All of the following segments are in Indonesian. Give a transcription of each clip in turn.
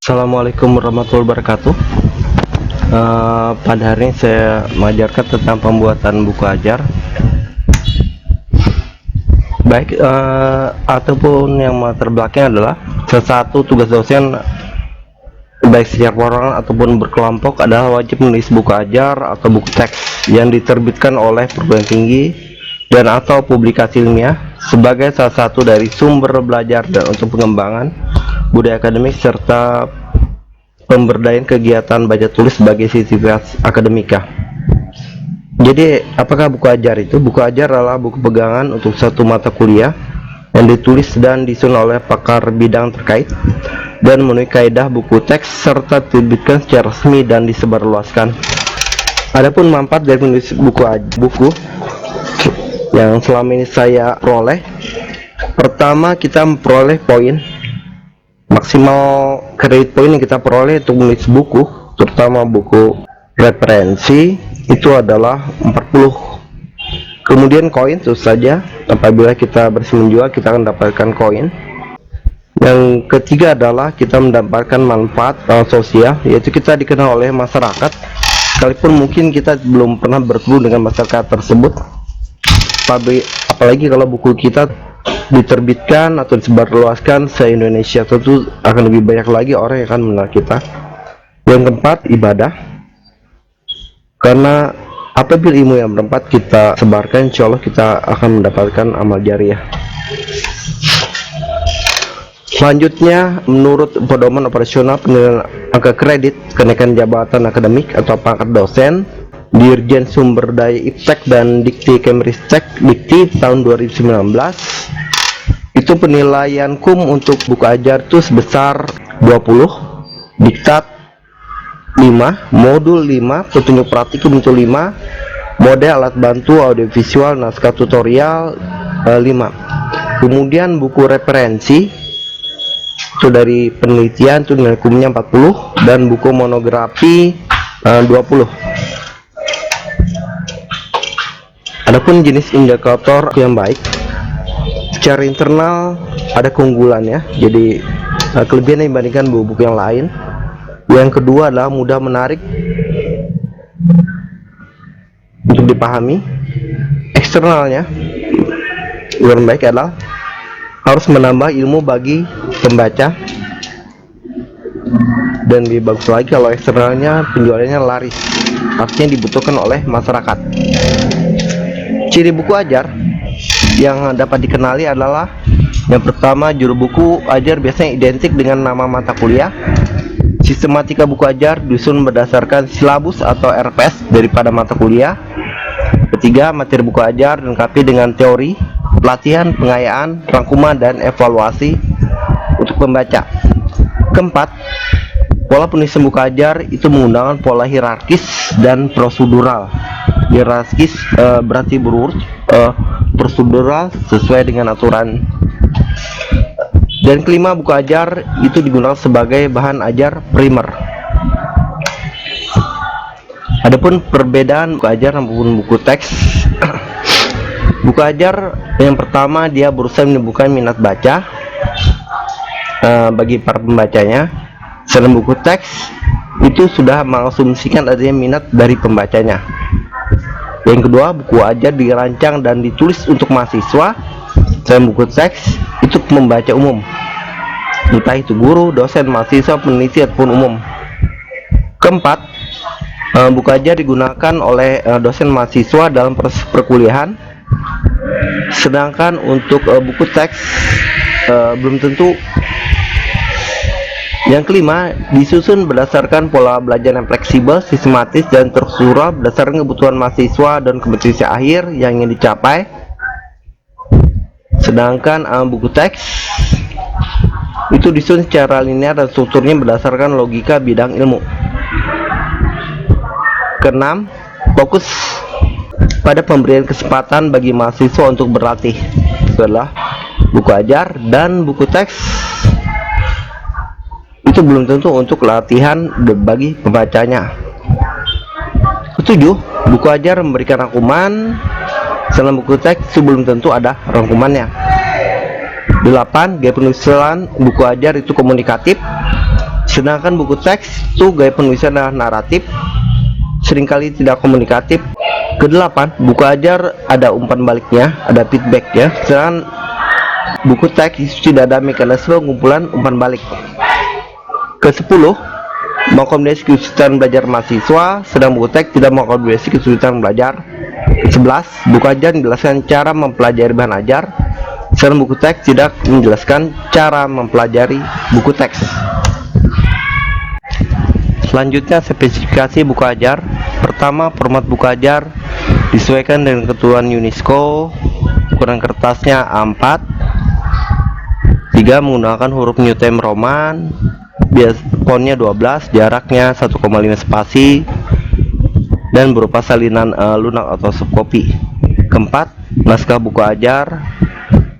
Assalamualaikum warahmatullahi wabarakatuh. Pada hari ini saya mengajarkan tentang pembuatan buku ajar, baik ataupun yang latar belakangnya adalah salah satu tugas dosen baik secara oral ataupun berkelompok adalah wajib menulis buku ajar atau buku teks yang diterbitkan oleh perguruan tinggi dan atau publikasi ilmiah sebagai salah satu dari sumber belajar dan untuk pengembangan budaya akademik serta pemberdayaan kegiatan baca tulis sebagai sisi akademika. Jadi, apakah buku ajar itu? Buku ajar adalah buku pegangan untuk satu mata kuliah yang ditulis dan disusun oleh pakar bidang terkait dan memenuhi kaidah buku teks serta diterbitkan secara resmi dan disebarluaskan. Adapun manfaat dari menulis buku yang selama ini saya peroleh, pertama kita memperoleh poin maksimal kredit poin yang kita peroleh untuk menulis buku, terutama buku referensi, itu adalah 40. Kemudian koin tentu saja, apabila kita bersih menjual kita akan mendapatkan koin. Yang ketiga adalah kita mendapatkan manfaat sosial, yaitu kita dikenal oleh masyarakat sekalipun mungkin kita belum pernah bertemu dengan masyarakat tersebut. Apalagi kalau buku kita diterbitkan atau disebarluaskan se-Indonesia, tentu akan lebih banyak lagi orang yang akan mengenal kita. Yang keempat, ibadah, karena apabila ilmu yang berempat kita sebarkan, insya Allah kita akan mendapatkan amal jariah. Selanjutnya, menurut pedoman operasional penilaian angka kredit kenaikan jabatan akademik atau pangkat dosen Dirjen Sumber Daya Iptek dan Dikti Kemristek Dikti tahun 2019, itu penilaian KUM untuk buku ajar itu sebesar 20, diktat 5, modul 5, petunjuk praktikum itu 5, model alat bantu audiovisual naskah tutorial 5. Kemudian buku referensi itu dari penelitian itu nilai KUM-nya 40 dan buku monografi 20. Adapun jenis indikator yang baik, secara internal ada keunggulannya, jadi kelebihan dibandingkan buku-buku yang lain. Yang kedua adalah mudah menarik untuk dipahami. Eksternalnya yang baik adalah harus menambah ilmu bagi pembaca, dan lebih bagus lagi kalau eksternalnya penjualannya laris, artinya dibutuhkan oleh masyarakat. Ciri buku ajar yang dapat dikenali adalah yang pertama, judul buku ajar biasanya identik dengan nama mata kuliah. Sistematika buku ajar disusun berdasarkan silabus atau RPS daripada mata kuliah. Ketiga, materi buku ajar dilengkapi dengan teori, pelatihan, pengayaan, rangkuman, dan evaluasi untuk pembaca. Keempat, pola penulisan buku ajar itu menggunakan pola hierarkis dan prosedural. Hierarkis berarti berurut, prosedural sesuai dengan aturan. Dan kelima, buku ajar itu digunakan sebagai bahan ajar primer. Adapun perbedaan buku ajar maupun buku teks, buku ajar yang pertama dia berusaha menimbulkan minat baca bagi para pembacanya, sedangkan buku teks itu sudah mengasumsikan adanya minat dari pembacanya. Yang kedua, buku ajar dirancang dan ditulis untuk mahasiswa, dan buku teks itu membaca umum, entah itu guru, dosen, mahasiswa, peneliti ataupun umum. Keempat, buku ajar digunakan oleh dosen mahasiswa dalam proses perkuliahan, sedangkan untuk buku teks belum tentu. Yang kelima, disusun berdasarkan pola belajar yang fleksibel, sistematis, dan terstruktur berdasarkan kebutuhan mahasiswa dan kompetisi akhir yang ingin dicapai. Sedangkan buku teks itu disusun secara linear dan strukturnya berdasarkan logika bidang ilmu. Keenam, fokus pada pemberian kesempatan bagi mahasiswa untuk berlatih. Itu adalah buku ajar, dan buku teks itu belum tentu untuk latihan bagi pembacanya. Ketujuh, buku ajar memberikan rangkuman, sedangkan buku teks itu belum tentu ada rangkumannya. 8. Gaya penulisan buku ajar itu komunikatif, Sedangkan buku teks itu gaya penulisan adalah naratif, seringkali tidak komunikatif. Kedelapan, buku ajar ada umpan baliknya, ada feedback ya. Sedangkan buku teks itu tidak ada mekanisme kumpulan umpan balik. Ke-10, mengakomodasi kesulitan belajar mahasiswa, sedang buku teks tidak mengakomodasi kesulitan belajar. Ke-11, buku ajar menjelaskan cara mempelajari bahan ajar, sedang buku teks tidak menjelaskan cara mempelajari buku teks. Selanjutnya, spesifikasi buku ajar. Pertama, format buku ajar disesuaikan dengan ketentuan UNESCO. Ukuran kertasnya A4. 3, menggunakan huruf New Time Roman. Fontnya 12, jaraknya 1,5 spasi dan berupa salinan lunak atau soft copy. Keempat, naskah buku ajar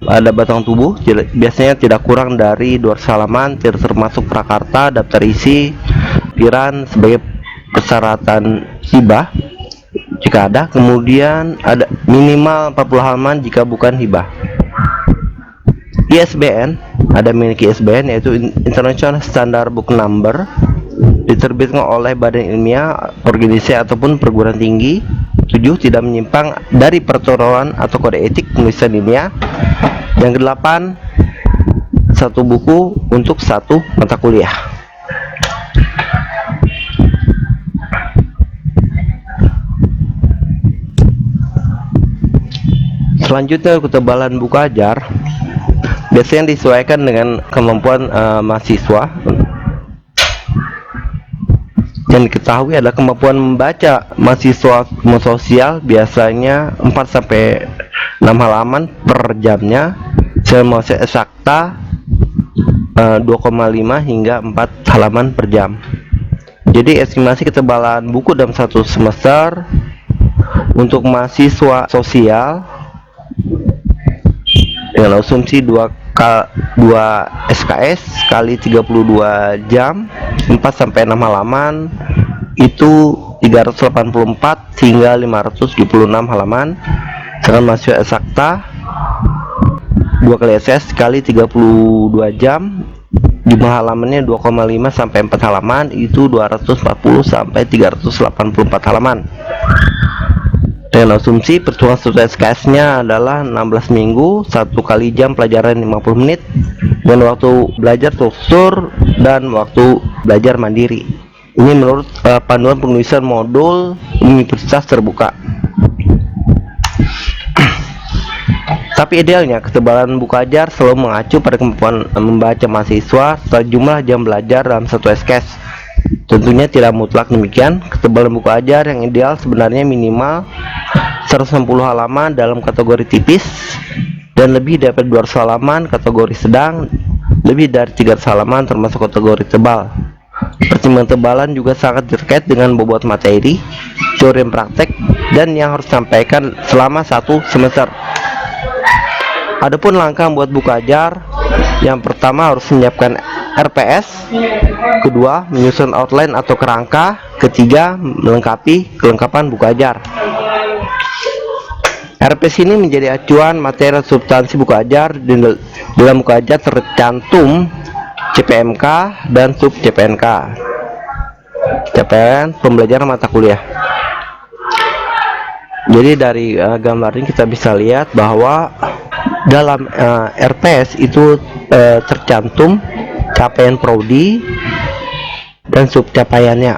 ada batang tubuh, biasanya tidak kurang dari 200 halaman, tidak termasuk prakarta, daftar isi, lampiran sebagai persyaratan hibah jika ada. Kemudian ada minimal 40 halaman jika bukan hibah. ISBN, ada memiliki ISBN yaitu International Standard Book Number, diterbitkan oleh badan ilmiah, organisasi ataupun perguruan tinggi. 7, tidak menyimpang dari peraturan atau kode etik penulisan ilmiah. Yang ke-8, satu buku untuk satu mata kuliah. Selanjutnya, ketebalan buku ajar biasanya disesuaikan dengan kemampuan mahasiswa. Yang diketahui adalah kemampuan membaca mahasiswa sosial biasanya 4-6 halaman per jamnya, sedang mahasiswa eksakta 2,5 hingga 4 halaman per jam. Jadi estimasi ketebalan buku dalam satu semester untuk mahasiswa sosial dengan asumsi 2 SKS kali 32 jam 4-6 halaman itu 384 hingga 576 halaman. Sedangkan mahasiswa eksakta 2 kali SS kali 32 jam, jumlah halamannya 2,5 sampai 4 halaman itu 240 sampai 384 halaman. Dengan asumsi pertemuan satu SKS-nya adalah 16 minggu, 1 kali jam pelajaran 50 menit, dan waktu belajar terstruktur dan waktu belajar mandiri. Ini menurut panduan penulisan modul Universitas Terbuka. Tapi idealnya ketebalan buku ajar selalu mengacu pada kemampuan membaca mahasiswa serta jumlah jam belajar dalam satu SKS. Tentunya tidak mutlak demikian. Ketebalan buku ajar yang ideal sebenarnya minimal 160 halaman dalam kategori tipis dan lebih dari 200 halaman kategori sedang, lebih dari 300 halaman termasuk kategori tebal. Pertimbangan tebalan juga sangat terkait dengan bobot materi, teori dan praktek, dan yang harus disampaikan selama satu semester. Adapun langkah membuat buku ajar, yang pertama harus menyiapkan RPS, kedua menyusun outline atau kerangka, ketiga melengkapi kelengkapan buku ajar. RPS ini menjadi acuan materi substansi buku ajar. Dalam buku ajar tercantum CPMK dan sub CPNK, capaian pembelajaran mata kuliah. Jadi dari gambar ini kita bisa lihat bahwa dalam RPS itu tercantum capaian prodi dan sub capaiannya.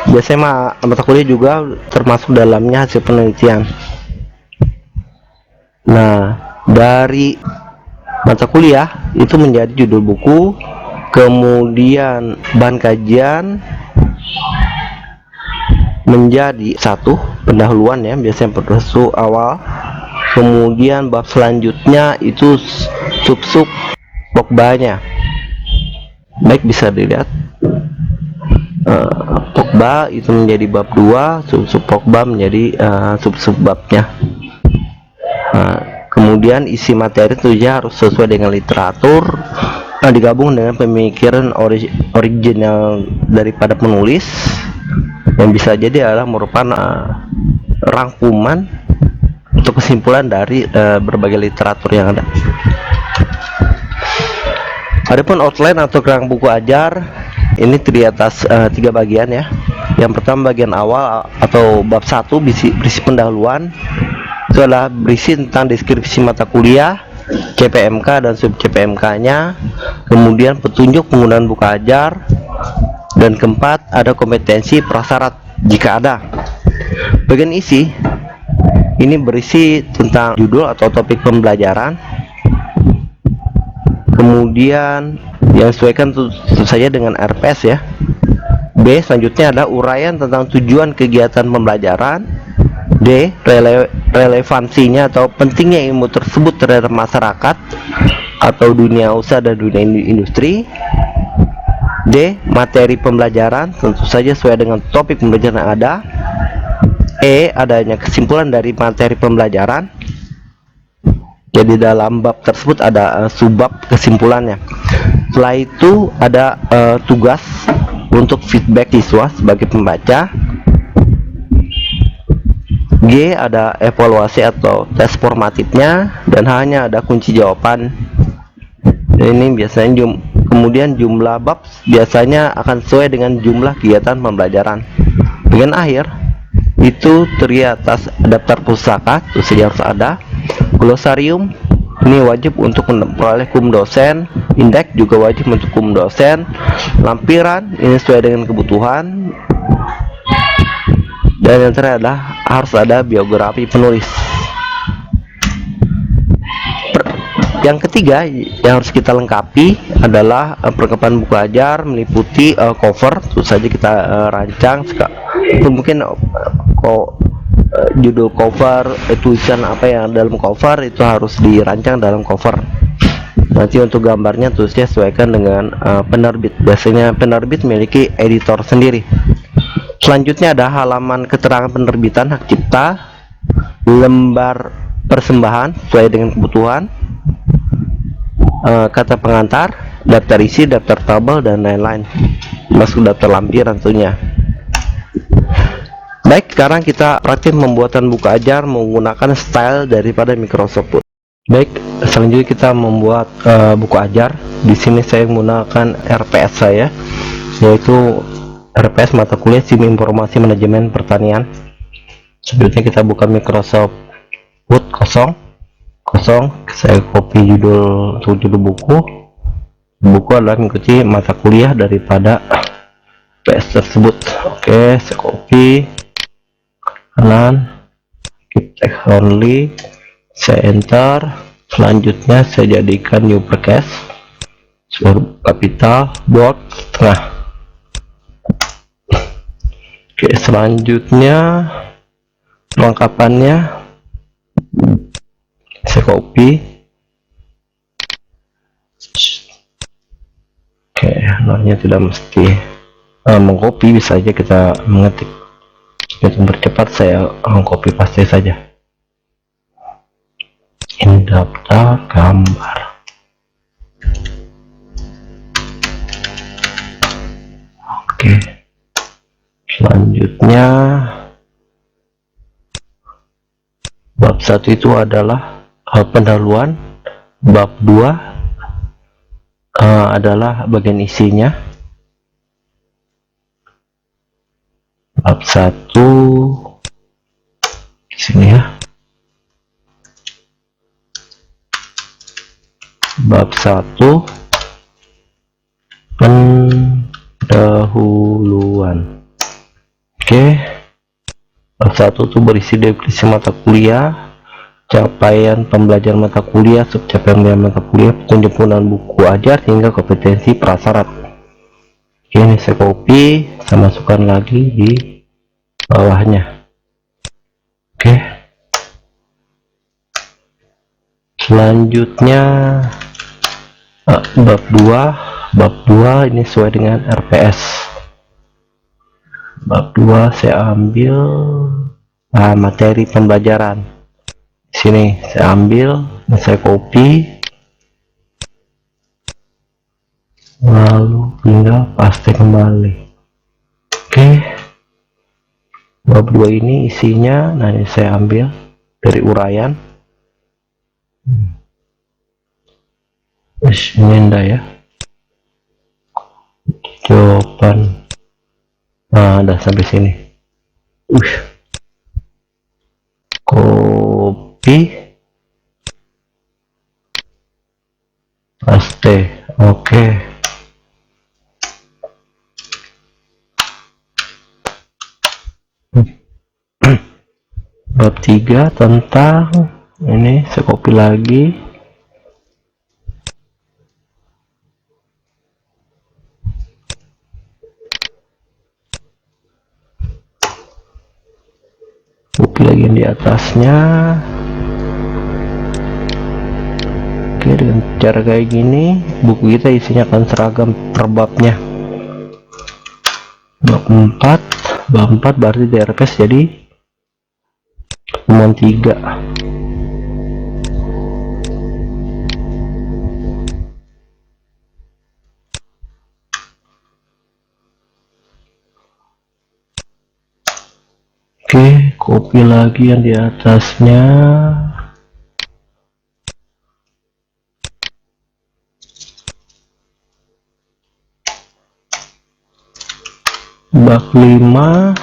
Biasanya mata kuliah juga termasuk dalamnya hasil penelitian. Nah, dari mata kuliah itu menjadi judul buku, kemudian bahan kajian menjadi satu pendahuluan ya, biasanya pendahuluan awal, kemudian bab selanjutnya itu sub pokbanya. Baik, bisa dilihat pokba itu menjadi bab 2, sub pokba menjadi sub babnya. Kemudian isi materi itu ya harus sesuai dengan literatur, digabung dengan pemikiran original daripada penulis, yang bisa jadi adalah merupakan rangkuman atau kesimpulan dari berbagai literatur yang ada. Adapun outline atau kerangka buku ajar ini terdiri atas 3 bagian ya. Yang pertama bagian awal atau bab 1 berisi pendahuluan. Itu adalah berisi tentang deskripsi mata kuliah, CPMK dan sub CPMK-nya, kemudian petunjuk penggunaan buku ajar, dan keempat ada kompetensi prasyarat jika ada. Bagian isi ini berisi tentang judul atau topik pembelajaran, kemudian yang sesuaikan tentu saja dengan RPS ya. B selanjutnya ada uraian tentang tujuan kegiatan pembelajaran. D relevansinya atau pentingnya ilmu tersebut terhadap masyarakat atau dunia usaha dan dunia industri. D materi pembelajaran tentu saja sesuai dengan topik pembelajaran yang ada. E adanya kesimpulan dari materi pembelajaran. Jadi dalam bab tersebut ada subbab kesimpulannya. Setelah itu ada tugas untuk feedback siswa sebagai pembaca. G ada evaluasi atau tes formatifnya, dan hanya ada kunci jawaban. Ini biasanya kemudian jumlah bab biasanya akan sesuai dengan jumlah kegiatan pembelajaran. Bagian akhir itu terdiri atas daftar pustaka, itu saja harus ada. Glosarium ini wajib untuk memperoleh kum dosen. Indeks juga wajib untuk kum dosen. Lampiran ini sesuai dengan kebutuhan. Dan yang terakhir adalah harus ada biografi penulis. Yang ketiga yang harus kita lengkapi adalah perlengkapan buku ajar meliputi cover. Tentu saja kita rancang itu mungkin judul cover, tulisan apa yang dalam cover itu harus dirancang dalam cover. Nanti untuk gambarnya tulisnya sesuaikan dengan penerbit. Biasanya penerbit memiliki editor sendiri. Selanjutnya ada halaman keterangan penerbitan hak cipta, lembar persembahan sesuai dengan kebutuhan, kata pengantar, daftar isi, daftar tabel, dan lain-lain, masuk daftar lampiran tentunya. Baik, sekarang kita praktik pembuatan buku ajar menggunakan style daripada Microsoft Word. Baik, selanjutnya kita membuat buku ajar. Di sini saya menggunakan RPS saya, yaitu RPS mata kuliah SIM Informasi Manajemen Pertanian. Selanjutnya kita buka Microsoft Word kosong. Saya copy judul buku. Buku adalah mengikuti mata kuliah daripada PS tersebut. Oke, saya copy kanan, keep text only, saya enter. Selanjutnya saya jadikan new broadcast, kapital, bold, tengah. Oke, selanjutnya perlengkapannya saya copy. Oke, namanya tidak mesti mengcopy, bisa aja kita mengetik. Untuk mempercepat saya copy paste saja. Ini daftar gambar. Oke, selanjutnya bab 1 itu adalah pendahuluan. Bab 2 adalah bagian isinya. Bab 1 di sini ya. Bab 1 pendahuluan. Oke, bab 1 itu berisi definisi mata kuliah, capaian pembelajaran mata kuliah, subcapaian mata kuliah, petunjuk penggunaan buku ajar, hingga kompetensi prasyarat. Oke, ini saya copy, saya masukkan lagi di bawahnya. Oke, selanjutnya bab 2 ini sesuai dengan RPS. Bab 2 saya ambil materi pembelajaran. Di sini saya ambil, saya copy, lalu tinggal paste kembali. Oke, bab 2 ini isinya, nah ini saya ambil dari uraian. Ini enggak ya. jawaban. Nah, udah sampai sini. Copy, paste. Oke. Bab 3 tentang ini, saya copy lagi. Copy lagi yang di atasnya. Oke, dengan cara kayak gini buku kita isinya akan seragam per babnya. Bab 4 berarti DRPS jadi pertemuan 3. Oke, copy lagi yang di atasnya. Bab 5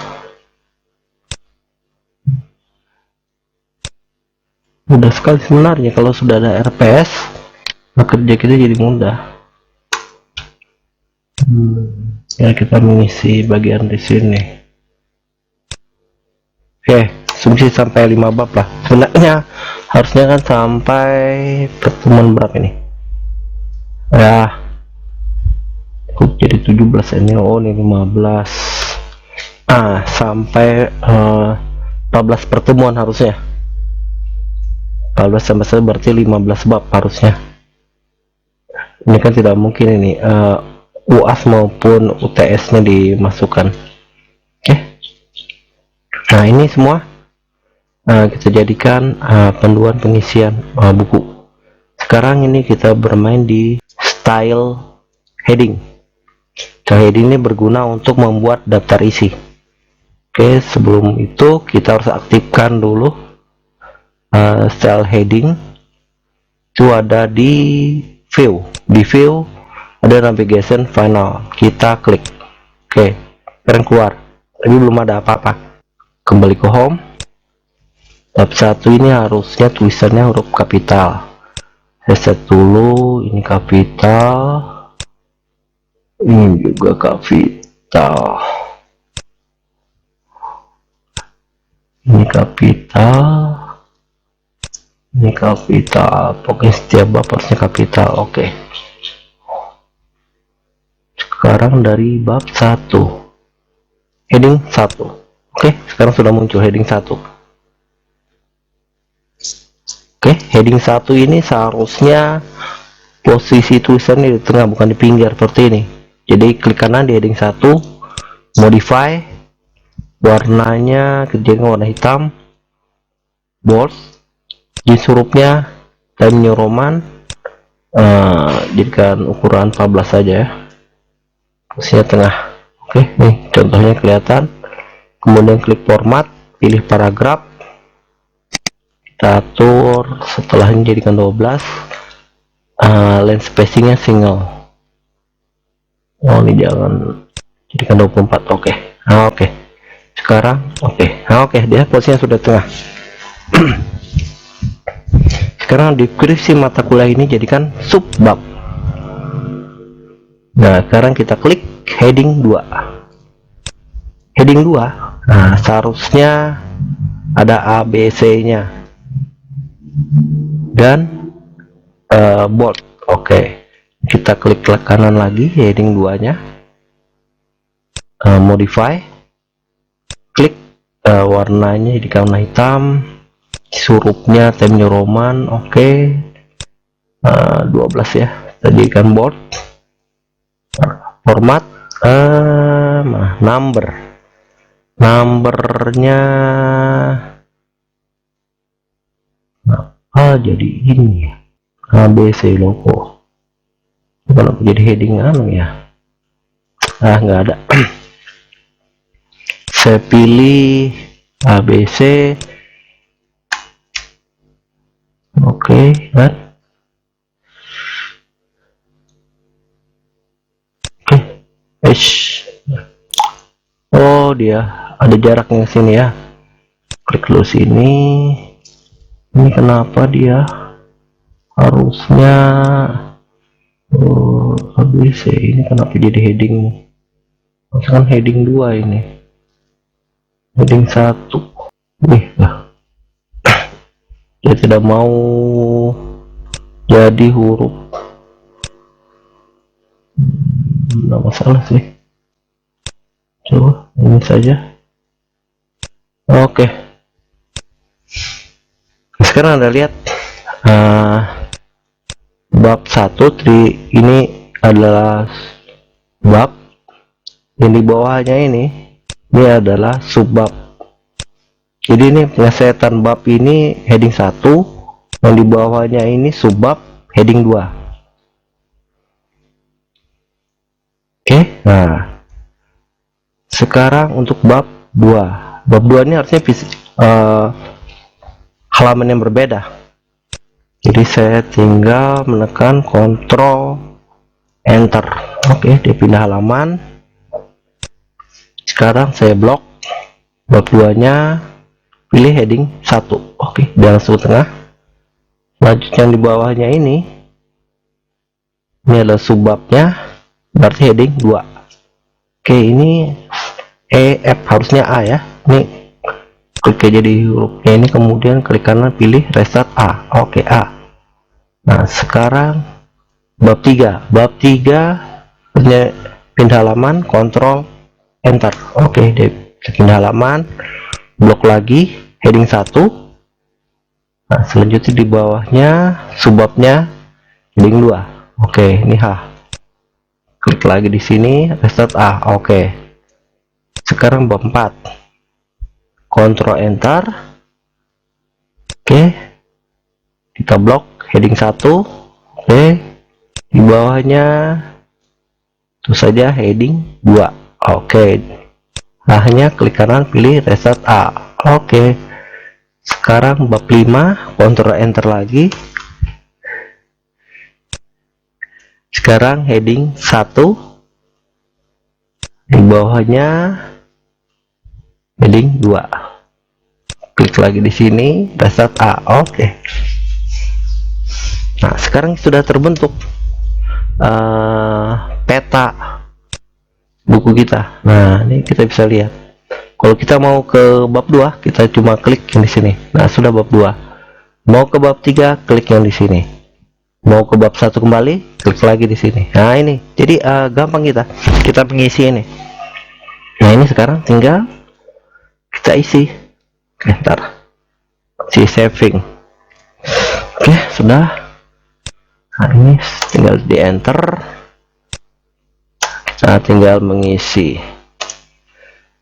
mudah sekali sebenarnya kalau sudah ada RPS, kerja kita jadi mudah. Ya, kita mengisi bagian di sini. Oke, asumsi sampai 5 bab lah. Sebenarnya harusnya kan sampai pertemuan berapa ini? Ya, jadi 17 ini. Oh, ini 15. Sampai 14 pertemuan harusnya. 14 sampai 1 berarti 15 bab harusnya. Ini kan tidak mungkin ini UAS maupun UTS nya dimasukkan. Oke. Nah, ini semua kita jadikan panduan pengisian buku. Sekarang ini kita bermain di style heading. Heading ini berguna untuk membuat daftar isi. Oke, sebelum itu kita harus aktifkan dulu style heading. Itu ada di view. Di view ada navigation final. Kita klik. Oke, sekarang keluar. Tapi belum ada apa-apa. Kembali ke home. Tab 1 ini harusnya tulisannya huruf kapital. Saya set dulu, ini kapital, ini juga kapital, ini kapital, ini kapital. Pokoknya setiap bab harusnya kapital. Oke. Sekarang dari bab 1, heading 1. Oke, sekarang sudah muncul heading 1. Oke, heading 1 ini seharusnya posisi tulisannya di tengah, bukan di pinggir seperti ini. Jadi klik kanan di heading 1, modify, warnanya kejadian warna hitam, bold, jenis hurufnya Times New Roman, jadikan ukuran 14 saja ya, posisinya tengah. Oke, nih contohnya kelihatan. Kemudian klik format, pilih paragraf, kita atur setelah ini jadikan 12, line spacingnya single. Oh, ini jangan jadikan 24. Oke. Oke. Sekarang oke. Oke, dia posisinya sudah tengah. Sekarang deskripsi mata kuliah ini jadikan subbab. Nah, sekarang kita klik heading 2. Heading 2, nah seharusnya ada A, B, C nya dan bold. Oke, kita klik kanan lagi heading 2 nya, modify, klik warnanya jadi warna hitam, hurufnya Times New Roman. Oke, 12 ya, jadikan bold, format, numbernya jadi ini ya, ABC logo. Kalau jadi heading ya, nggak ada. Saya pilih ABC. Oke, kan? Oke, Ish. Oh, dia ada jaraknya sini ya. Klik dulu sini. Ini kenapa dia harusnya habis ya? Ini kenapa jadi heading? Misalkan heading 2 ini. Heading 1. Nih, nah. Dia tidak mau jadi huruf. Nggak masalah sih. Coba ini saja. Oke. Sekarang Anda lihat bab 1 ini adalah bab, yang di bawahnya ini adalah subbab. Jadi ini penyelesaian bab ini heading 1, yang di bawahnya ini subbab heading 2. Oke, nah sekarang untuk bab 2. Bab 2 ini harusnya halaman yang berbeda. Jadi saya tinggal menekan Ctrl Enter. Oke, dia pindah halaman. Sekarang saya blok bab 2 nya, pilih heading 1. Oke, dia langsung tengah. Lanjut yang di bawahnya ini adalah subbabnya, berarti heading 2. Oke, ini F harusnya A ya. Ini klik jadi hurufnya ini, kemudian klik kanan pilih restart A. Oke, A. Nah, sekarang bab 3. Bab 3 pindah halaman, Ctrl Enter. Oke, dia pindah halaman, blok lagi heading 1. Nah, selanjutnya di bawahnya subbabnya heading 2. Oke, ini H. Klik lagi di sini, restart A. Oke. Sekarang bab 4. Ctrl Enter. Oke. Kita blok heading 1. Oke. Di bawahnya itu saja heading 2. Oke. Hanya klik kanan pilih restart A. Oke. Sekarang bab 5, Ctrl Enter lagi. Sekarang heading 1, di bawahnya heading 2. Klik lagi di sini, restart A. Oke. Nah, sekarang sudah terbentuk peta buku kita. Nah, ini kita bisa lihat. Kalau kita mau ke bab 2, kita cuma klik yang di sini. Nah, sudah bab 2. Mau ke bab 3, klik yang di sini. Mau ke bab 1 kembali, klik lagi di sini. Nah, ini. Jadi gampang kita mengisi ini. Nah, ini sekarang tinggal kita isi. Oke, ntar si saving. Oke, sudah. Nah, ini tinggal di enter. Kita tinggal mengisi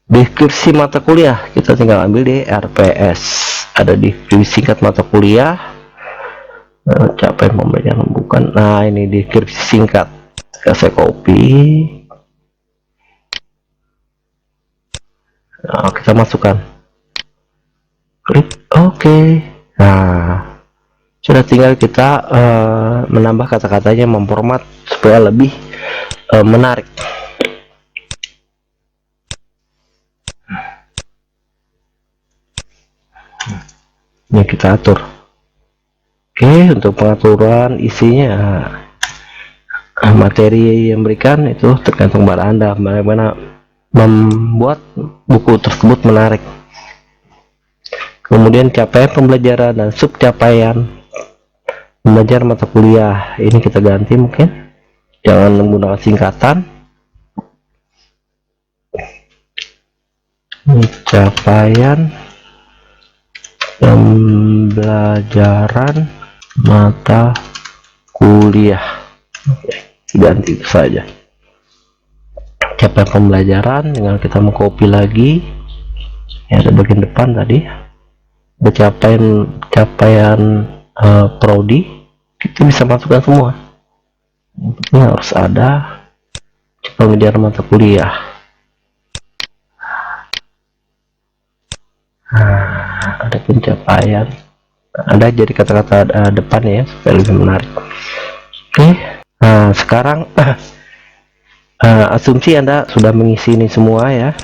deskripsi mata kuliah. Kita tinggal ambil di RPS, ada deskripsi singkat mata kuliah, capaian pembelajaran bukan. Nah, ini deskripsi singkat. Saya copy. Nah, kita masukkan, klik OK. Nah, sudah tinggal kita menambah kata-katanya, memformat supaya lebih menarik. Ini kita atur. Oke, untuk pengaturan isinya, materi yang berikan itu tergantung pada Anda bagaimana membuat buku tersebut menarik. Kemudian capaian pembelajaran dan subcapaian belajar mata kuliah ini kita ganti, mungkin jangan menggunakan singkatan. Capaian pembelajaran mata kuliah. Oke, ganti itu saja. Capaian pembelajaran, tinggal kita mau copy lagi ya, ada bagian depan tadi ada capaian prodi, kita bisa masukkan semua. Ini harus ada pembelajaran mata kuliah. Nah, ada pencapaian, ada jadi kata-kata depan ya supaya lebih menarik. Oke. Nah, sekarang asumsi Anda sudah mengisi ini semua ya,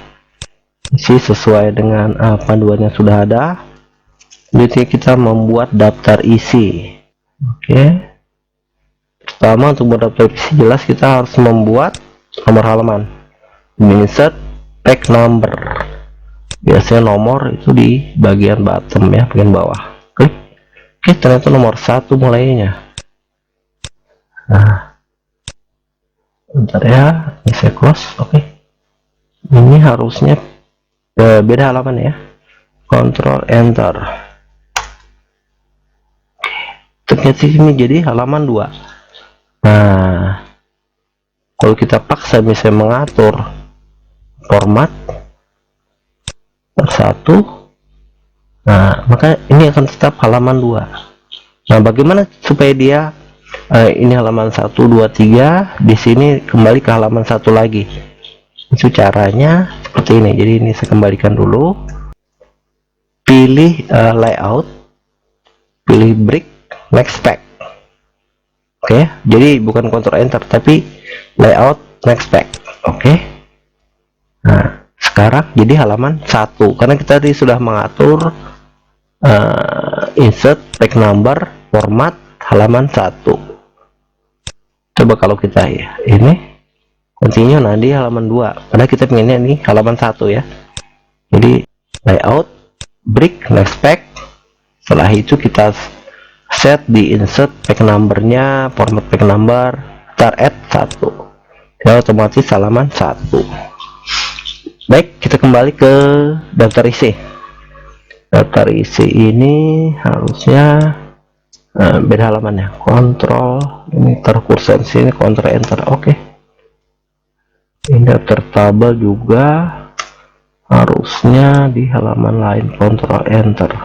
isi sesuai dengan panduan yang sudah ada. Jadi kita membuat daftar isi. Oke, pertama untuk membuat daftar isi jelas kita harus membuat nomor halaman, insert tag number. Biasanya nomor itu di bagian bottom ya, bagian bawah. Klik. Oke, ternyata nomor 1 mulainya. Nah, bentar ya, ini saya close. Oke, ini harusnya beda halaman ya. Control Enter. Ternyata ini jadi halaman 2. Nah, kalau kita paksa bisa mengatur format satu, nah maka ini akan tetap halaman 2. Nah, bagaimana supaya dia ini halaman 1, 2, 3, di sini kembali ke halaman 1 lagi? Itu caranya seperti ini. Jadi ini saya kembalikan dulu, pilih layout, pilih break, next tag. Oke, jadi bukan Ctrl Enter tapi layout next tag. Oke, nah sekarang jadi halaman 1 karena kita tadi sudah mengatur insert tag number format halaman 1. Coba kalau kita ya ini continue nanti halaman 2, padahal kita pengennya ini halaman 1 ya. Jadi layout break next tag, setelah itu kita set di insert tag numbernya, format tag number, start at 1 ya, otomatis halaman 1. Baik, kita kembali ke daftar isi. Daftar isi ini harusnya beda halamannya, kontrol ini terkursor sini, kontrol enter. Oke, ini daftar tabel juga harusnya di halaman lain, kontrol enter.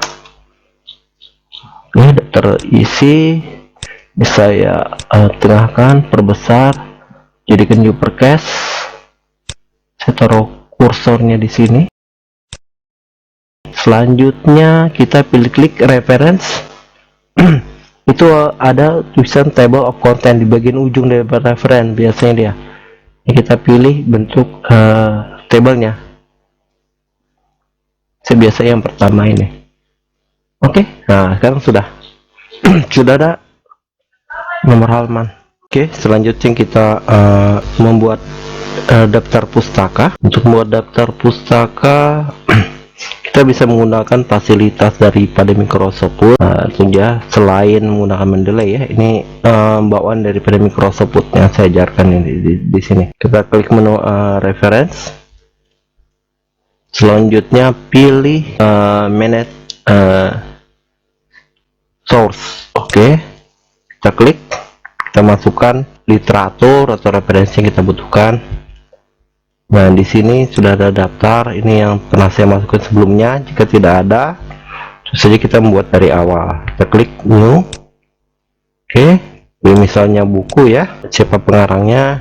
Ini daftar isi bisa saya tengahkan, perbesar, jadikan uppercase. Saya taruh kursornya di sini. Selanjutnya kita pilih klik reference. Itu ada tulisan table of content di bagian ujung dari reference biasanya dia. Ini kita pilih bentuk tabelnya. Saya biasa yang pertama ini. Oke, nah sekarang sudah sudah ada nomor halaman. Oke, selanjutnya kita membuat daftar pustaka. Untuk membuat daftar pustaka kita bisa menggunakan fasilitas daripada Microsoft Word. Tentunya selain menggunakan Mendeley ya, ini bawaan daripada Microsoft Word yang saya ajarkan ini di sini. Kita klik menu reference. Selanjutnya pilih manage source. Oke, kita klik, kita masukkan literatur atau referensi yang kita butuhkan. Nah, di sini sudah ada daftar ini yang pernah saya masukkan sebelumnya. Jika tidak ada, terus saja kita membuat dari awal. Kita klik new. Oke, ini misalnya buku ya, siapa pengarangnya.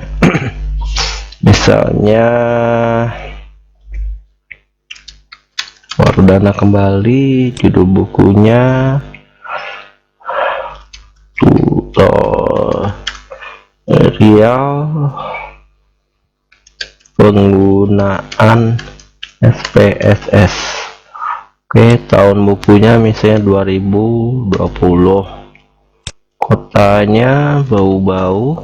Misalnya Wardana Kembali, judul bukunya tutorial penggunaan SPSS. Oke, tahun bukunya misalnya 2020, kotanya bau-bau,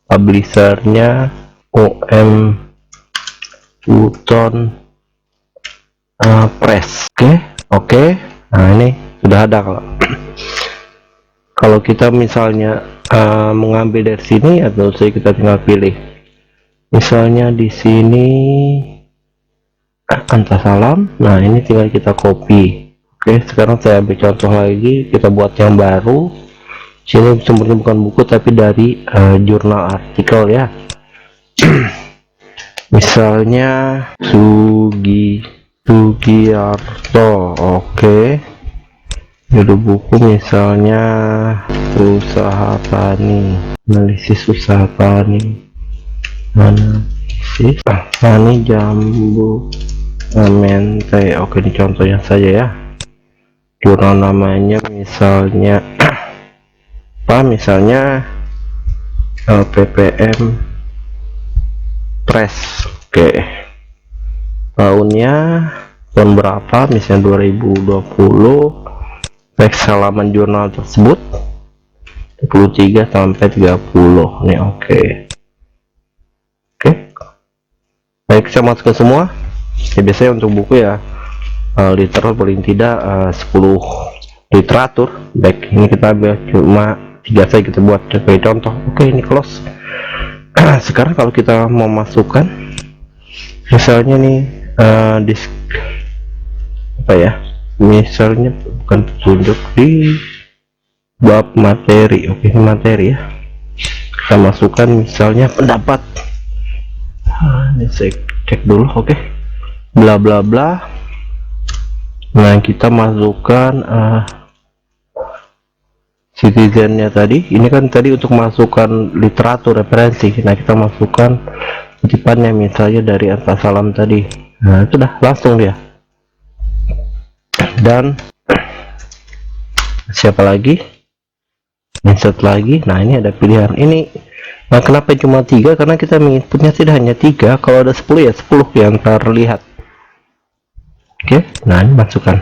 publishernya OM Buton Press. Oke, nah ini sudah ada. Kalau kita misalnya mengambil dari sini, atau saya kita tinggal pilih misalnya di sini Antasalam. Nah, ini tinggal kita copy. Oke, sekarang saya ambil contoh lagi, kita buat yang baru. Sini sumbernya bukan buku tapi dari jurnal artikel ya. Misalnya Sugiarto. Oke, judul buku misalnya usaha tani, analisis usaha tani, analisis tani jambu mente. Oke, ini contohnya saja ya. Jurnal namanya misalnya apa, misalnya PPM press. Oke, tahunnya tahun berapa, misalnya 2020. Teks halaman jurnal tersebut 23 sampai 30 nih. Oke, baik, saya masukkan semua ya. Biasanya untuk buku ya literal paling tidak 10 literatur. Baik, ini kita ambil cuma 3 saja, kita buat sebagai contoh. Oke, ini close. Sekarang kalau kita mau masukkan misalnya nih disk apa ya, misalnya bukan petunjuk di bab materi. Oke, ini materi ya, kita masukkan misalnya pendapat. Ini saya cek dulu. Oke, bla bla bla. Nah, kita masukkan citizennya tadi. Ini kan tadi untuk masukkan literatur referensi. Nah, kita masukkan kutipannya misalnya dari Antasalam tadi. Nah, itu dah langsung dia. Dan siapa lagi, insert lagi. Nah, ini ada pilihan ini. Nah, kenapa cuma 3? Karena kita menginputnya tidak hanya 3. Kalau ada 10 ya 10 yang terlihat. Oke, nah ini masukkan.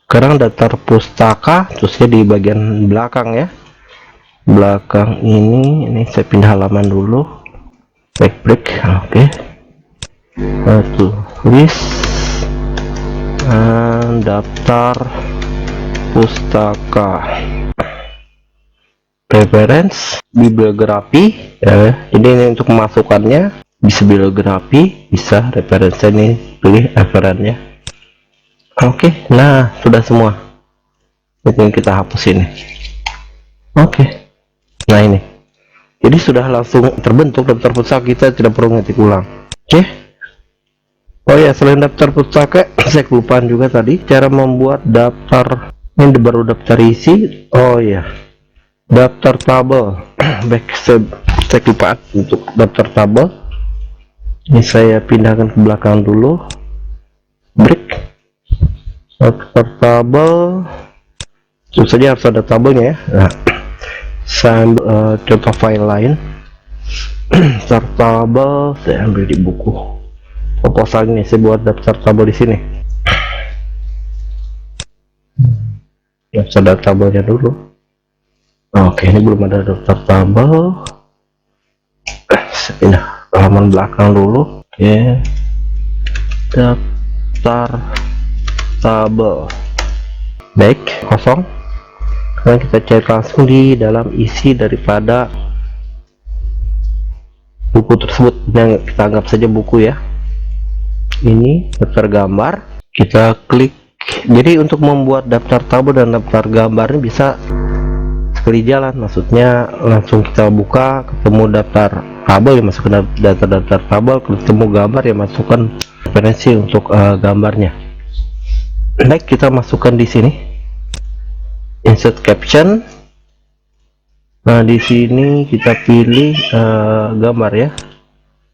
Sekarang daftar pustaka, terusnya di bagian belakang ya. Belakang ini saya pindah halaman dulu. Break. Oke. Tulis daftar pustaka. Reference, bibliografi ya. Ini untuk memasukkannya, bisa bibliografi, bisa referensi. Ini pilih referensinya. Oke, nah sudah semua. Ini kita hapus ini. Oke, nah ini jadi sudah langsung terbentuk daftar pustaka. Kita tidak perlu ngetik ulang. Oke. Oh ya, selain daftar pustaka, saya kelupaan juga tadi cara membuat daftar. Ini baru daftar isi. Oh ya, daftar tabel. Baik, saya kelupaan untuk daftar tabel. Ini saya pindahkan ke belakang dulu. Break. Daftar tabel, tentu saja harus ada tabelnya ya. Nah, saya ambil contoh file lain. Daftar tabel saya ambil di buku proposal ini. Saya buat daftar tabel di sini. Daftar tabelnya dulu. Oke, ini belum ada daftar tabel. Saya pindah ke halaman belakang dulu. Oke, daftar tabel. Baik, kosong. Sekarang kita cek langsung di dalam isi daripada buku tersebut. Yang kita anggap saja buku ya. Ini daftar gambar. Kita klik. Jadi untuk membuat daftar tabel dan daftar gambar ini bisa sekali jalan. Maksudnya langsung kita buka, ketemu daftar tabel, ya masukkan daftar tabel, ketemu gambar, ya masukkan referensi untuk gambarnya. Baik, kita masukkan di sini insert caption. Nah, di sini kita pilih gambar ya.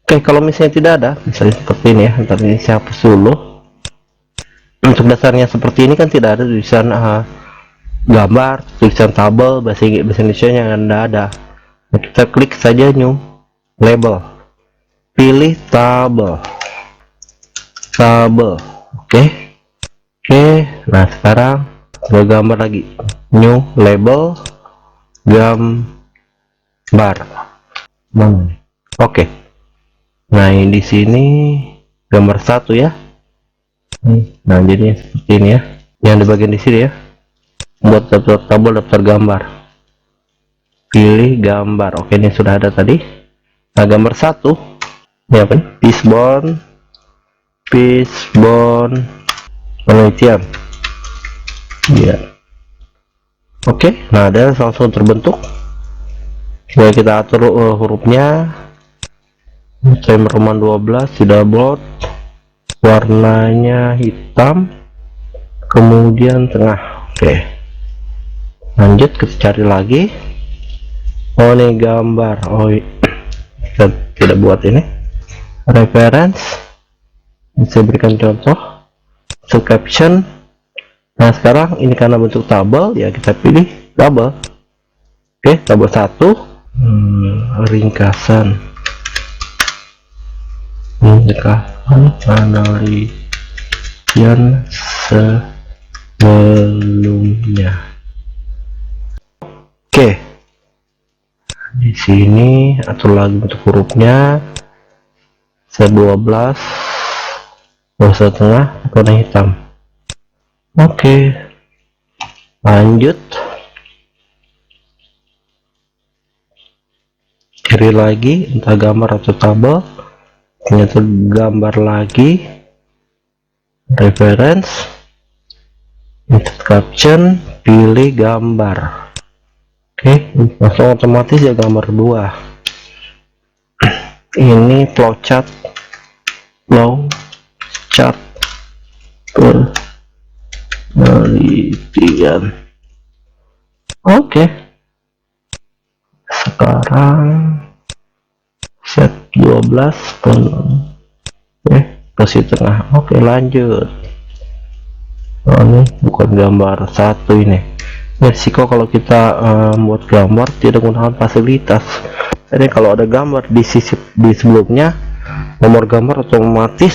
Oke, kalau misalnya tidak ada, misalnya seperti ini ya. Ntar ini saya hapus dulu. Untuk dasarnya seperti ini kan tidak ada tulisan gambar, tulisan tabel, bahasa Indonesia yang tidak ada. Nah, kita klik saja new label, pilih tabel. Oke. Nah sekarang ke gambar lagi, new label, gambar. Oke. Nah, ini di sini gambar 1 ya. Nah, jadi seperti ini ya. Yang di bagian di sini ya. Buat daftar tabel, daftar gambar. Pilih gambar. Oke, ini sudah ada tadi. Nah, gambar 1 ini apa nih? Fishbone penelitian. Ya. Oke, nah ada langsung terbentuk. Coba kita atur hurufnya. Timer Roman 12, tidak bold, warnanya hitam, kemudian tengah. Oke, lanjut, kita cari lagi. Oh, ini gambar. Oh, kita tidak buat ini reference. Saya berikan contoh caption. Nah, sekarang ini karena bentuk tabel ya, kita pilih tabel. Oke, tabel 1. Ringkasan penelitian sebelumnya. Oke, di sini atur lagi bentuk hurufnya, C12 garis tengah warna hitam. Oke, lanjut kiri lagi, entah gambar atau tabel, ternyata gambar lagi, reference, insert caption, pilih gambar. Oke, langsung otomatis ya gambar 2. Ini flowchart penelitian. Oke, sekarang set 12 posisi tengah. Oke, lanjut. Ini bukan gambar satu ini. Resiko kalau kita buat gambar tidak menggunakan fasilitas. Jadi kalau ada gambar di sisi di sebelumnya, nomor gambar otomatis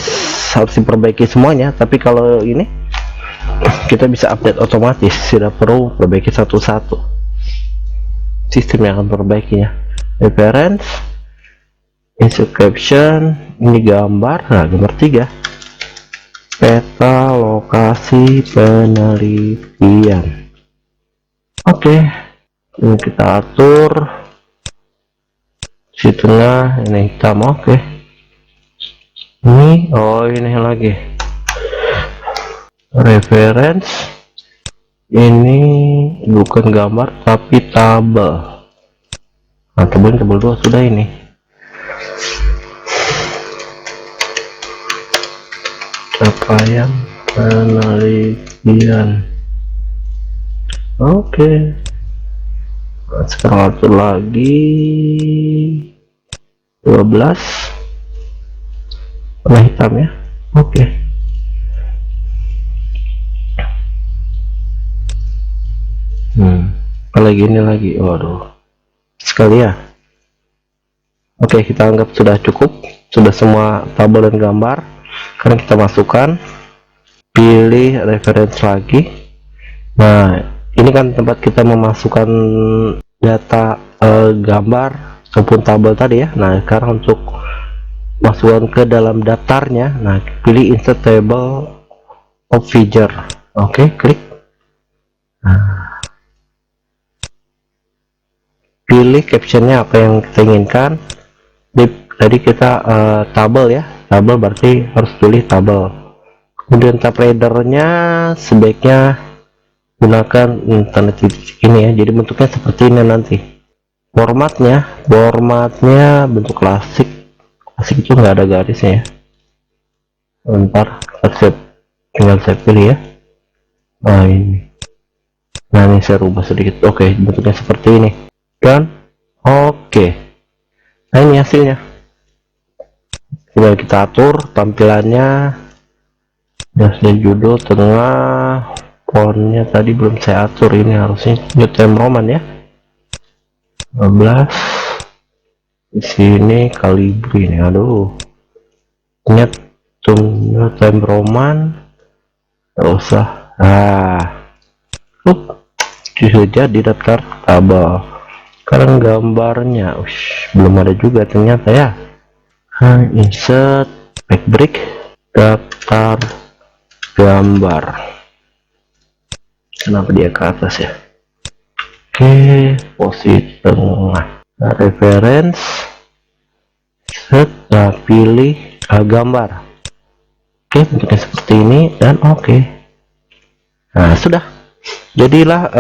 harus diperbaiki semuanya. Tapi kalau ini kita bisa update otomatis, tidak perlu perbaiki satu-satu. Sistem yang akan perbaikinya. Reference, insert caption, ini gambar. Nah, gambar 3. Peta lokasi penelitian. Oke, ini kita atur di tengah, ini hitam. Oke, ini ini lagi reference, ini bukan gambar tapi tabel. Nah, tabel 2 sudah ini. Capaian penelitian. Oke, sekarang atur lagi 12 warna hitam ya. Oke, apalagi ini lagi, waduh sekali ya. Oke, kita anggap sudah cukup, sudah semua tabel dan gambar. Sekarang kita masukkan, pilih reference lagi. Nah, ini kan tempat kita memasukkan data gambar ataupun tabel tadi ya. Nah, sekarang untuk masukkan ke dalam daftarnya, nah pilih insert table of figure. Oke, klik. Nah, pilih captionnya apa yang kita inginkan. Tadi kita tabel ya, tabel berarti harus pilih tabel. Kemudian tab readernya sebaiknya gunakan tanda titik ini ya, jadi bentuknya seperti ini nanti. Formatnya bentuk klasik itu nggak ada garisnya ya. Bentar, tinggal saya pilih ya. Nah ini, saya rubah sedikit. Oke, bentuknya seperti ini dan oke. Nah, ini hasilnya. Tinggal kita atur tampilannya, dan judul tengah, fontnya tadi belum saya atur, ini harusnya New Time Roman ya, 15. Di sini Calibri ini, aduh, ingat New Time Roman, nggak usah. Sudah jadi daftar tabel. Sekarang gambarnya, belum ada juga ternyata ya. Insert backbrick, daftar gambar. Kenapa dia ke atas ya? Oke, posisi tengah. Nah, reference, set, nah pilih gambar. Oke, bentuknya seperti ini dan oke. Nah, sudah. Jadilah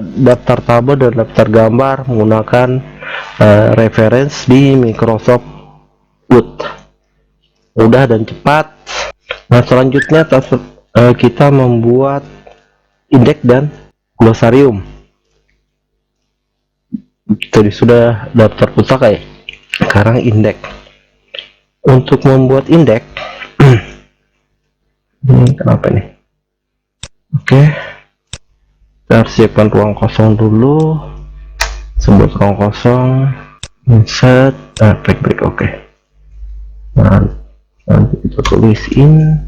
daftar tabel dan daftar gambar menggunakan reference di Microsoft Word. Mudah dan cepat. Nah, selanjutnya kita membuat indeks dan glosarium. Tadi sudah daftar pustaka ya, sekarang indeks. Untuk membuat indeks ini kenapa nih? Oke, kita siapkan ruang kosong dulu. sebut kosong, insert, break, oke. Nah, nanti kita tulisin,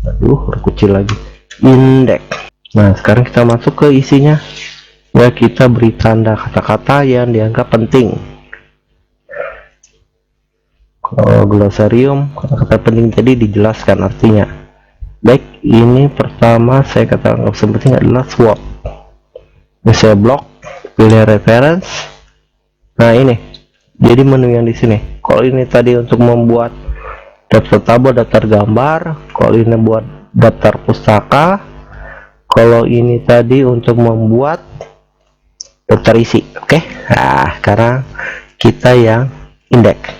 aduh kecil lagi, index. Nah sekarang kita masuk ke isinya ya, kita beri tanda kata-kata yang dianggap penting. Kalau glosarium, kata-kata penting tadi dijelaskan artinya. Baik, ini pertama saya katakan yang penting adalah swap. Ini saya blok, pilih reference. Nah ini jadi menu yang di sini. Kalau ini tadi untuk membuat daftar tabel, daftar gambar. Kalau ini buat daftar pustaka. Kalau ini tadi untuk membuat daftar isi. Oke. Nah sekarang kita yang indeks.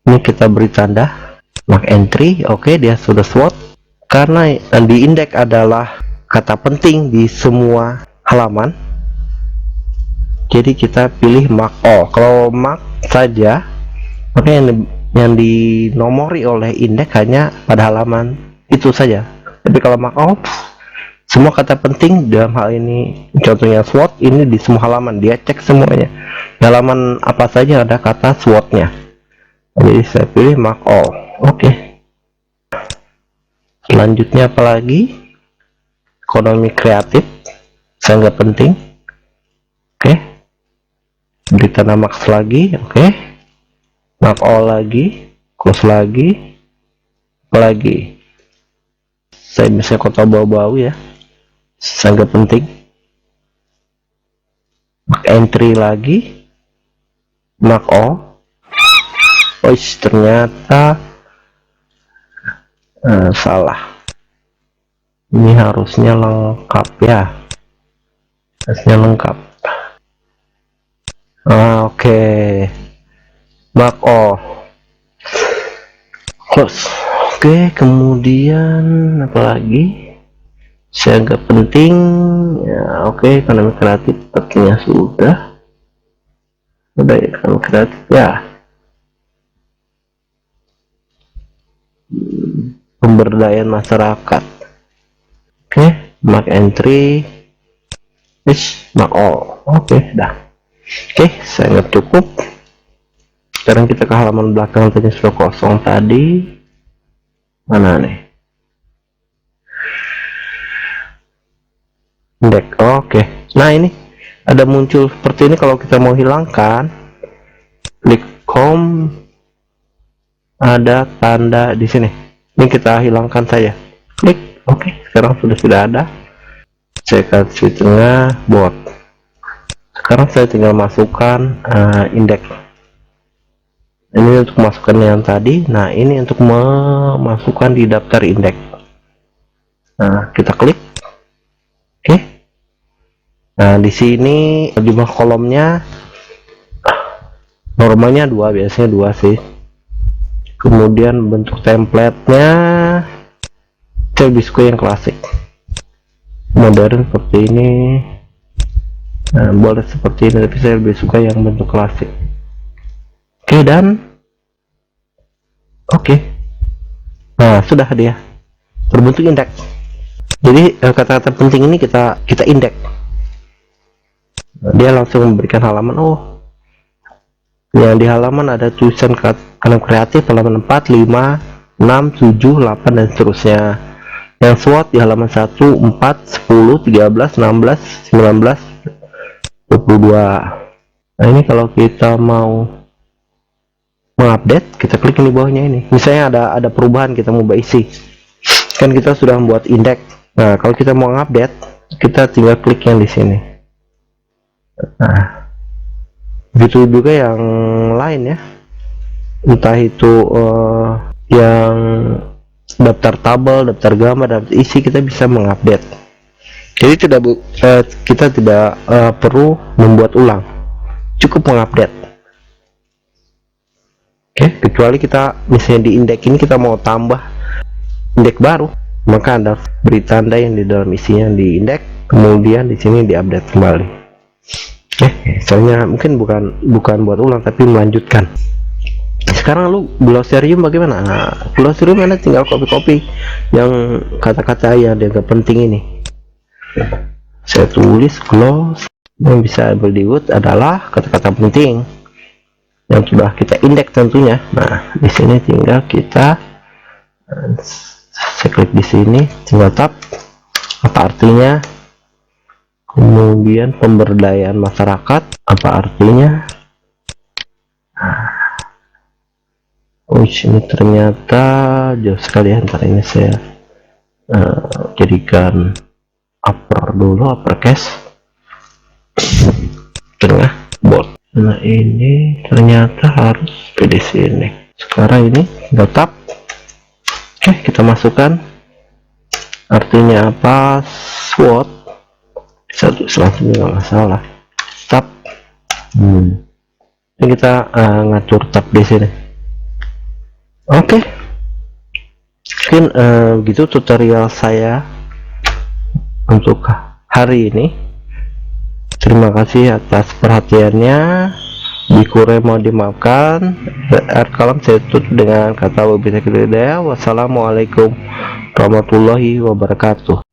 Ini kita beri tanda mark entry. Oke, dia sudah swap. Karena di indeks adalah kata penting di semua halaman, jadi kita pilih mark all. Kalau mark saja, maka yang dinomori oleh indeks hanya pada halaman itu saja. Tapi kalau mark all, semua kata penting dalam hal ini contohnya SWOT, ini di semua halaman dia cek semuanya. Di halaman apa saja ada kata SWOT-nya. Jadi saya pilih mark all. Oke. Selanjutnya apalagi? Ekonomi kreatif. Saya nggak penting. Oke. Beri tanda max lagi. Oke. Mark all lagi. Close lagi. Apalagi? Saya bisa kota bau-bau ya. Saya nggak penting. Mark entry lagi. Mark all. Oh ternyata salah, ini harusnya lengkap ya, harusnya lengkap. Oke. Mark all, close. Oke, kemudian apalagi saya nggak penting ya. Oke, ekonomi kreatif pastinya sudah ya, ekonomi kreatif ya. Pemberdayaan masyarakat. Oke, mark entry, mark all. Oke, dah. Oke, sangat cukup. Sekarang kita ke halaman belakang tadi sudah kosong tadi. Mana nih? Indeks. Oke. Nah ini ada muncul seperti ini. Kalau kita mau hilangkan, klik home. Ada tanda di sini. Ini kita hilangkan saja. Klik. Oke. Sekarang sudah ada. Saya kasih tengah bot. Sekarang saya tinggal masukkan indeks. Ini untuk masukkan yang tadi. Nah ini untuk memasukkan di daftar indeks. Nah kita klik. Oke. Nah di sini jumlah kolomnya normalnya 2, biasanya 2 sih. Kemudian bentuk template-nya saya lebih suka yang klasik, modern seperti ini. Nah, boleh seperti ini, tapi saya lebih suka yang bentuk klasik. Oke, dan oke. Nah sudah dia terbentuk indeks. Jadi kata-kata penting ini kita indeks. Dia langsung memberikan halaman. Oh, yang di halaman ada tulisan ekonomi kreatif halaman 4, 5, 6, 7, 8 dan seterusnya. Yang SWOT di halaman 1, 4, 10, 13, 16, 19, 22. Nah ini kalau kita mau mengupdate, kita klik di bawahnya ini. Misalnya ada perubahan, kita mau isi. Kan kita sudah membuat indeks. Nah kalau kita mau mengupdate, kita tinggal klik yang di sini. Nah begitu juga yang lain ya, entah itu yang daftar tabel, daftar gambar, daftar isi, kita bisa mengupdate. Jadi kita tidak perlu membuat ulang, cukup mengupdate. Oke, kecuali kita misalnya di indeks ini kita mau tambah indeks baru, maka Anda beri tanda yang di dalam isinya di indeks, kemudian di sini diupdate kembali. Soalnya mungkin bukan buat ulang tapi melanjutkan. Sekarang lu glosarium bagaimana? Nah, glosarium Anda tinggal copy yang kata-kata yang dianggap penting ini. Saya tulis gloss Yang bisa Bollywood adalah kata-kata penting yang sudah kita indeks tentunya. Nah, di sini tinggal kita saya klik di sini, tinggal tap apa artinya, kemudian pemberdayaan masyarakat apa artinya. Ini ternyata jauh sekali ya. Ntar ini saya jadikan upper dulu, uppercase, tengah bold. Nah ini ternyata harus di sini. Sekarang ini tinggal tap. Oke, kita masukkan artinya apa, SWOT satu langsung, nggak masalah. Tab. Ini kita ngatur tab di sini. Oke. Mungkin begitu tutorial saya untuk hari ini. Terima kasih atas perhatiannya. Dikurang mau dimaafkan. Kalam saya tutup dengan kata wabillahi hidayah. Wassalamualaikum warahmatullahi wabarakatuh.